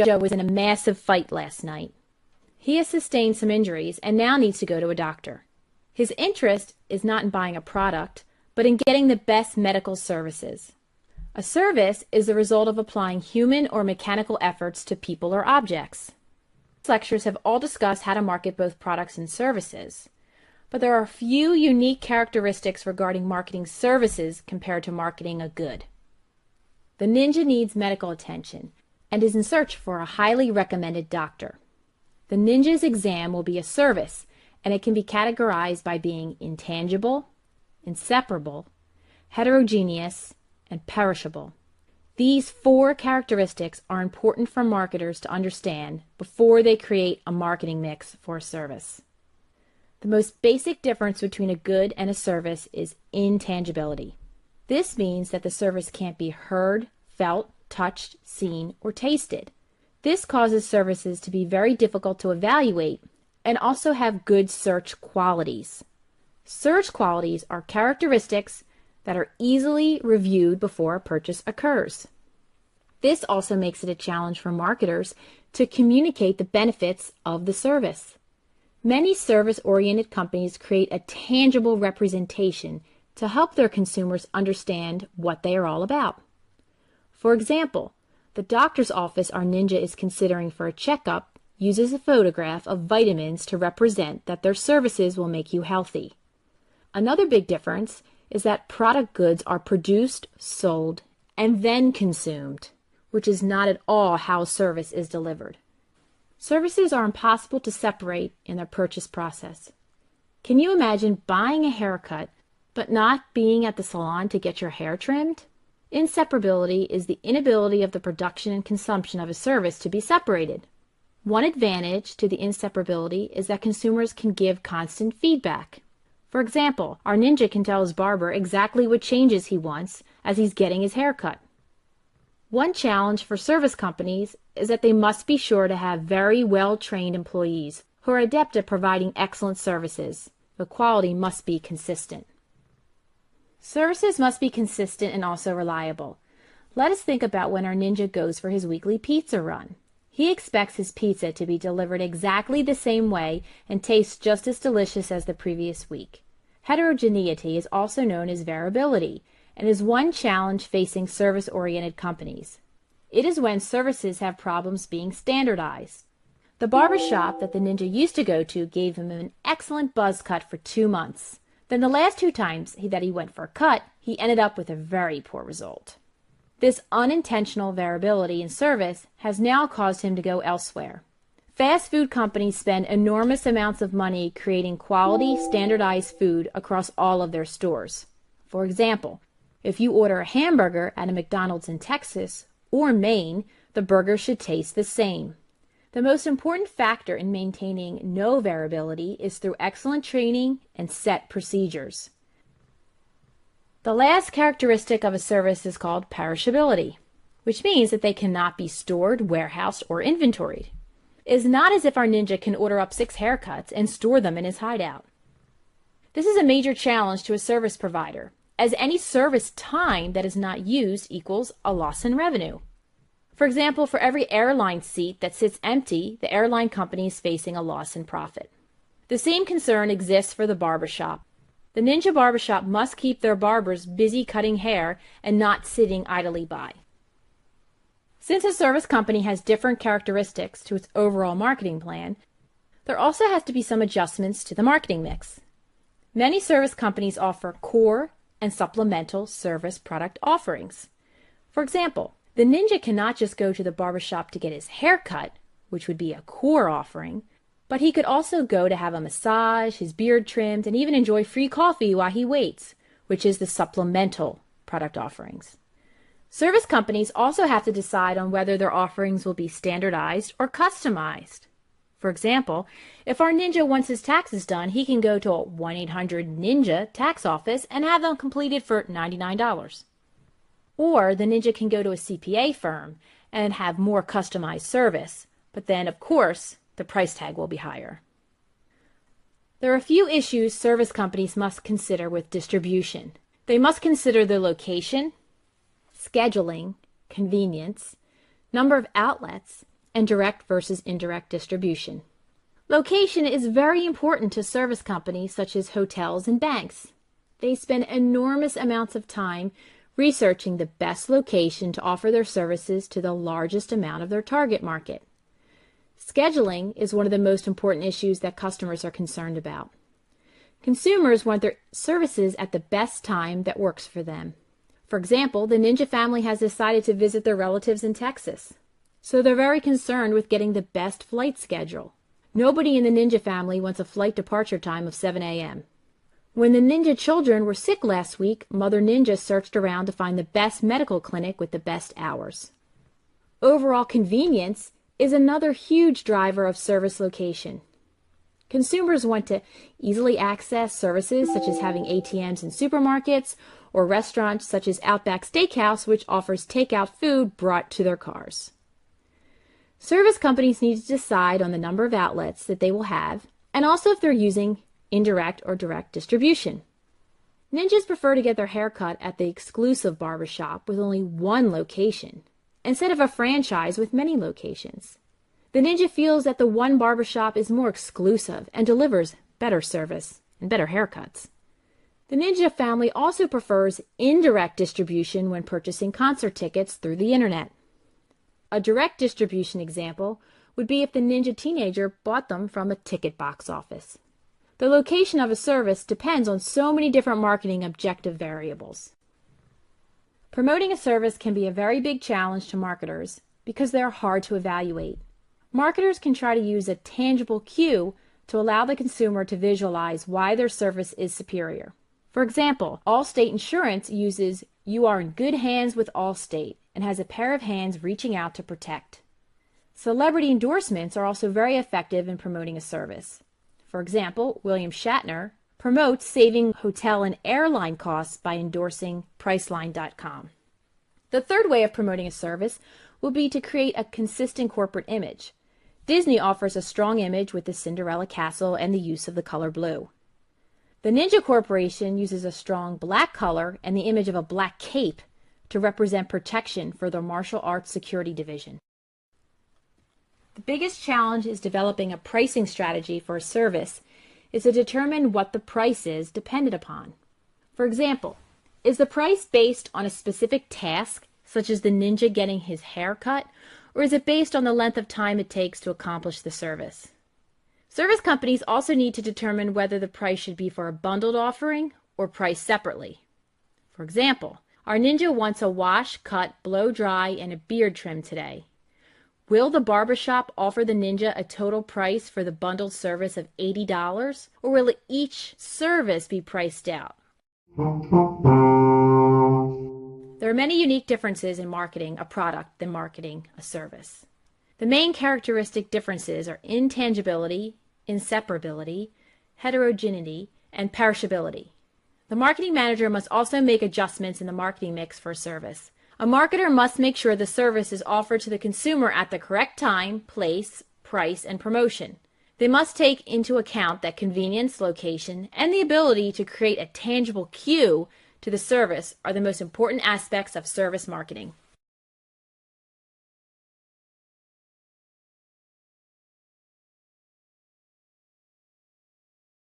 Joe was in a massive fight last night. He has sustained some injuries and now needs to go to a doctor. His interest is not in buying a product, but in getting the best medical services. A service is the result of applying human or mechanical efforts to people or objects. These lectures have all discussed how to market both products and services, but there are a few unique characteristics regarding marketing services compared to marketing a good. The ninja needs medical attention and is in search for a highly recommended doctor. The ninja's exam will be a service, and it can be categorized by being intangible, inseparable, heterogeneous, and perishable. These 4 characteristics are important for marketers to understand before they create a marketing mix for a service. The most basic difference between a good and a service is intangibility. This means that the service can't be heard, felt, touched, seen, or tasted. This causes services to be very difficult to evaluate and also have good search qualities. Search qualities are characteristics that are easily reviewed before a purchase occurs. This also makes it a challenge for marketers to communicate the benefits of the service. Many service-oriented companies create a tangible representation to help their consumers understand what they are all about. For example, the doctor's office our ninja is considering for a checkup uses a photograph of vitamins to represent that their services will make you healthy. Another big difference is that product goods are produced, sold, and then consumed, which is not at all how service is delivered. Services are impossible to separate in their purchase process. Can you imagine buying a haircut but not being at the salon to get your hair trimmed? Inseparability is the inability of the production and consumption of a service to be separated. One advantage to the inseparability is that consumers can give constant feedback. For example, our ninja can tell his barber exactly what changes he wants as he's getting his hair cut. One challenge for service companies is that they must be sure to have very well-trained employees who are adept at providing excellent services. The quality must be consistent. Services must be consistent and also reliable. Let us think about when our ninja goes for his weekly pizza run. He expects his pizza to be delivered exactly the same way and taste just as delicious as the previous week. Heterogeneity is also known as variability and is one challenge facing service-oriented companies. It is when services have problems being standardized. The barber shop that the ninja used to go to gave him an excellent buzz cut for 2 months. Then the last 2 times that he went for a cut, he ended up with a very poor result. This unintentional variability in service has now caused him to go elsewhere. Fast food companies spend enormous amounts of money creating quality, standardized food across all of their stores. For example, if you order a hamburger at a McDonald's in Texas or Maine, the burger should taste the same. The most important factor in maintaining no variability is through excellent training and set procedures. The last characteristic of a service is called perishability, which means that they cannot be stored, warehoused, or inventoried. It is not as if our ninja can order up 6 haircuts and store them in his hideout. This is a major challenge to a service provider, as any service time that is not used equals a loss in revenue. For example, for every airline seat that sits empty, the airline company is facing a loss in profit. The same concern exists for the barbershop. The ninja barbershop must keep their barbers busy cutting hair and not sitting idly by. Since a service company has different characteristics to its overall marketing plan, there also has to be some adjustments to the marketing mix. Many service companies offer core and supplemental service product offerings. For example, the ninja cannot just go to the barbershop to get his hair cut, which would be a core offering, but he could also go to have a massage, his beard trimmed, and even enjoy free coffee while he waits, which is the supplemental product offerings. Service companies also have to decide on whether their offerings will be standardized or customized. For example, if our ninja wants his taxes done, he can go to a 1-800-NINJA tax office and have them completed for $99. Or the ninja can go to a CPA firm and have more customized service, but then, of course, the price tag will be higher. There are a few issues service companies must consider with distribution. They must consider the location, scheduling, convenience, number of outlets, and direct versus indirect distribution. Location is very important to service companies such as hotels and banks. They spend enormous amounts of time researching the best location to offer their services to the largest amount of their target market. Scheduling is one of the most important issues that customers are concerned about. Consumers want their services at the best time that works for them. For example, the Ninja family has decided to visit their relatives in Texas, so they're very concerned with getting the best flight schedule. Nobody in the Ninja family wants a flight departure time of 7 a.m. When the Ninja children were sick last week, Mother Ninja searched around to find the best medical clinic with the best hours. Overall convenience is another huge driver of service location. Consumers want to easily access services such as having ATMs in supermarkets or restaurants such as Outback Steakhouse, which offers takeout food brought to their cars. Service companies need to decide on the number of outlets that they will have and also if they're using indirect or direct distribution. Ninjas prefer to get their hair cut at the exclusive barbershop with only one location instead of a franchise with many locations. The Ninja feels that the one barbershop is more exclusive and delivers better service and better haircuts. The Ninja family also prefers indirect distribution when purchasing concert tickets through the internet. A direct distribution example would be if the Ninja teenager bought them from a ticket box office. The location of a service depends on so many different marketing objective variables. Promoting a service can be a very big challenge to marketers because they are hard to evaluate. Marketers can try to use a tangible cue to allow the consumer to visualize why their service is superior. For example, Allstate Insurance uses "You are in good hands with Allstate" and has a pair of hands reaching out to protect. Celebrity endorsements are also very effective in promoting a service. For example, William Shatner promotes saving hotel and airline costs by endorsing Priceline.com. The third way of promoting a service will be to create a consistent corporate image. Disney offers a strong image with the Cinderella castle and the use of the color blue. The Ninja Corporation uses a strong black color and the image of a black cape to represent protection for their martial arts security division. The biggest challenge is developing a pricing strategy for a service is to determine what the price is dependent upon. For example, is the price based on a specific task, such as the Ninja getting his hair cut, or is it based on the length of time it takes to accomplish the service? Service companies also need to determine whether the price should be for a bundled offering or priced separately. For example, our Ninja wants a wash, cut, blow dry, and a beard trim today. Will the barbershop offer the Ninja a total price for the bundled service of $80, or will each service be priced out? There are many unique differences in marketing a product than marketing a service. The main characteristic differences are intangibility, inseparability, heterogeneity, and perishability. The marketing manager must also make adjustments in the marketing mix for a service. A marketer must make sure the service is offered to the consumer at the correct time, place, price, and promotion. They must take into account that convenience, location, and the ability to create a tangible cue to the service are the most important aspects of service marketing.